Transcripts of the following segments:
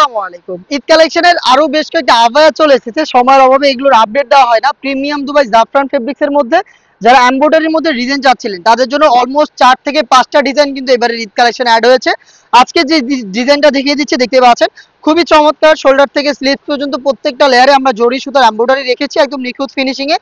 আসসালামু আলাইকুম। ঈদ কালেকশনের আরো বেশ কয়েকটা আবায়া চলে এসেছে, সময়ের অভাবে এগুলোর আপডেট দেওয়া হয় না। প্রিমিয়াম দুবাই জাফরান ফেব্রিক্স এর মধ্যে যারা এমব্রয়ডারির মধ্যে ডিজাইন চাচ্ছিলেন তাদের জন্য অলমোস্ট 4 থেকে 5টা ডিজাইন কিন্তু এবারে ঈদ কালেকশন অ্যাড হয়েছে। আজকে যে ডিজাইনটা দেখিয়ে দিচ্ছি দেখতে পাচ্ছেন, খুবই চমৎকার। শোল্ডার থেকে স্লিভ পর্যন্ত প্রত্যেকটা লেয়ারে আমরা জরি সুতার এমব্রয়ডারি রেখেছি, একদম নিখুঁত ফিনিশিং এ।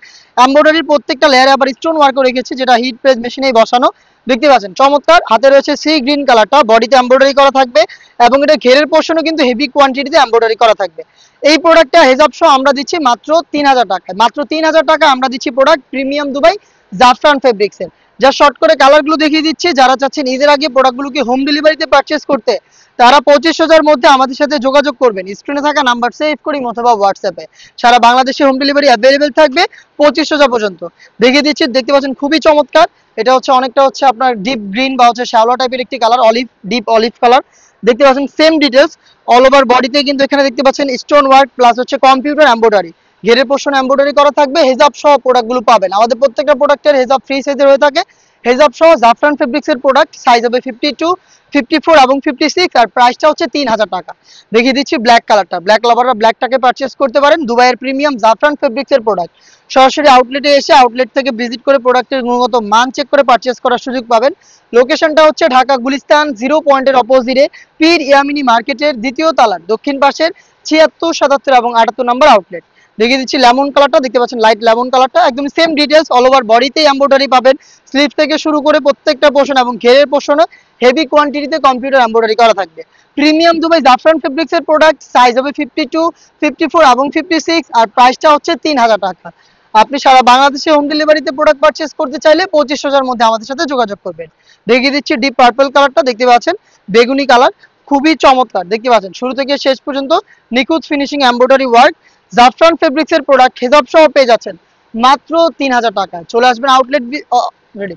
এমব্রয়ডারির প্রত্যেকটা লেয়ারে আবার স্টোন ওয়ার্কও রেখেছি, যেটা হিট প্রেস মেশিনেই বসানো। দেখতে পাচ্ছেন চমৎকার। হাতে রয়েছে সি গ্রিন কালারটা, বডিতে এমব্রয়ডারি করা থাকবে এবং এটা ঘেরের পোর্শনও কিন্তু হেভি কোয়ান্টিটিতে এমব্রয়ডারি করা থাকবে। এই প্রোডাক্টটা হেজাব সহ আমরা দিচ্ছি মাত্র 3000 টাকায়। মাত্র 3000 টাকা আমরা দিচ্ছি প্রোডাক্ট প্রিমিয়াম দুবাই জাফরান ফেব্রিক্স এর। যা শর্ট করে কালারগুলো দেখিয়ে দিচ্ছি। যারা চাচ্ছেন ঈদের আগে প্রোডাক্টগুলোকে হোম ডেলিভারিতে পারচেজ করতে, তারা 25,000 মধ্যে আমাদের সাথে যোগাযোগ করবেন। স্ক্রিনে থাকা নাম্বার সেভ করি অথবা হোয়াটসঅ্যাপে। সারা বাংলাদেশে হোম ডেলিভারি অ্যাভেলেবেল থাকবে 25,000 পর্যন্ত। দেখিয়ে দিচ্ছি, দেখতে পাচ্ছেন খুবই চমৎকার। এটা হচ্ছে অনেকটা হচ্ছে আপনার ডিপ গ্রিন বা হচ্ছে শ্যাওলা টাইপের একটি colour, olive, deep olive colour. দেখতে পাচ্ছেন সেম ডিটেলস অল ওভার বডিতে, কিন্তু এখানে দেখতে পাচ্ছেন স্টোন ওয়ার্ক প্লাস হচ্ছে কম্পিউটার এমব্রয়ডারি। ঘেরের পোর্শন এমব্রয়ডারি করা থাকবে। হেজাব সহ প্রোডাক্টগুলো পাবেন। আমাদের প্রত্যেকটা প্রোডাক্টের হেজাব ফ্রি সাইজের হয়ে থাকে। হেজাব সহ জাফরান ফেব্রিক্স এর প্রোডাক্ট সাইজ হবে 52, 54 এবং 56, আর প্রাইসটা হচ্ছে 3000 টাকা। দেখিয়ে দিচ্ছি ব্ল্যাক কালারটা। ব্ল্যাক লাভাররা ব্ল্যাকটাকে পারচেজ করতে পারেন। দুবাইয়ের প্রিমিয়াম জাফরান ফেব্রিক্স এর প্রোডাক্ট। সরাসরি আউটলেটে এসে আউটলেট থেকে ভিজিট করে প্রোডাক্টের গুণগত মান চেক করে পারচেজ করার সুযোগ পাবেন। লোকেশনটা হচ্ছে ঢাকা গুলিস্তান 0 পয়েন্টের অপোজিটে পীর ইয়ামিনী মার্কেটের দ্বিতীয় তলার দক্ষিণ পাশের 76, 77 এবং 78 নম্বর আউটলেট। দেখিয়ে দিচ্ছি লেমন কালারটা। দেখতে পাচ্ছেন লাইট লেমন কালারটা, একদম সেম ডিটেলস অল ওভার বডিতেই এমব্রয়ডারি পাবেন। স্লিভ থেকে শুরু করে প্রত্যেকটা পোর্শন এবং ঘেরের পোর্শনে হেভি কোয়ান্টিটিতে কম্পিউটার এমব্রয়ডারি করা থাকবে। প্রিমিয়াম দুবাই জাফরান ফেব্রিক্স এর প্রোডাক্ট সাইজ হবে 52, 54 এবং 56, আর প্রাইসটা হচ্ছে 3000 টাকা। আপনি সারা বাংলাদেশে হোম ডেলিভারিতে প্রোডাক্ট পারচেজ করতে চাইলে 25,000 মধ্যে আমাদের সাথে যোগাযোগ করবেন। দেখিয়ে দিচ্ছি ডিপ পার্পল কালারটা। দেখতে পাচ্ছেন বেগুনি কালার, খুবই চমৎকার। দেখতে পাচ্ছেন শুরু থেকে শেষ পর্যন্ত নিখুঁত ফিনিশিং এমব্রয়ডারি ওয়ার্ক। জাফরান ফেব্রিক্স এর প্রোডাক্ট হেজাব সহ পেয়ে যাচ্ছেন মাত্র 3000 টাকায়। চলে আসবেন আউটলেট রেডি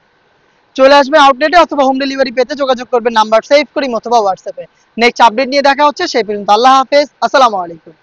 চলে আসবেন আউটলেটে অথবা হোম ডেলিভারি পেতে যোগাযোগ করবেন নাম্বার সেভ করি অথবা হোয়াটসঅ্যাপে। নেক্সট আপডেট নিয়ে দেখা হচ্ছে, সেই পর্যন্ত আল্লাহ হাফেজ, আসসালামু আলাইকুম।